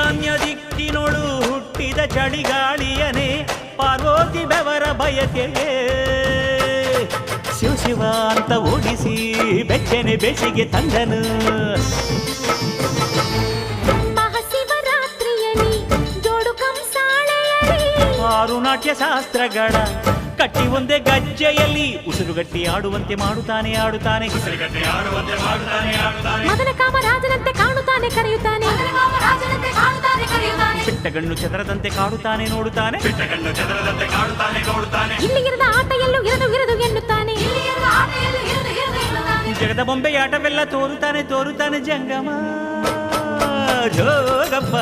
ಈಶಾನ್ಯ ದಿಕ್ಕಿನೊಳು ಹುಟ್ಟಿದ ಚಳಿಗಾಳಿಯನೇ ಪಾರ್ವತಿ ಬೆವರ ಬಯಕೆಗೆ ಶಿವ ಶಿವ ಅಂತ ಓಡಿಸಿ ಬೆಚ್ಚನೆ ಬೇಸಿಗೆ ತಂದನು. ಮಹಾಶಿವರಾತ್ರಿಯಲ್ಲಿ ಜೋಡು ಕಂಸಾಳೆಯಲ್ಲಿ ಆರು ನಾಟ್ಯ ಶಾಸ್ತ್ರಗಳ ಕಟ್ಟಿ ಒಂದೇ ಗಜ್ಜೆಯಲ್ಲಿ ಉಸಿರುಗಟ್ಟಿ ಆಡುವಂತೆ ಮಾಡುತ್ತಾನೆ ಆಡುತ್ತಾನೆ. ಮದನ ಕಾಮರಾಜನಂತೆ ಕಾಣುತ್ತಾನೆ ಕರೆಯುತ್ತಾನೆ. ಬೆಟ್ಟಗಣ್ಣು ಚದರದಂತೆ ಕಾಡುತ್ತಾನೆ ನೋಡುತ್ತಾನೆ. ಇಲ್ಲಿ ಇರದ ಆಟ ಎಲ್ಲೂ ಇರದು ಇರದು ಎನ್ನುತ್ತಾನೆ. ಜಗದ ಬೊಂಬೆಯಾಟವೆಲ್ಲ ತೋರುತ್ತಾನೆ ತೋರುತ್ತಾನೆ ಜಂಗಮ ಜೋಗಪ್ಪ.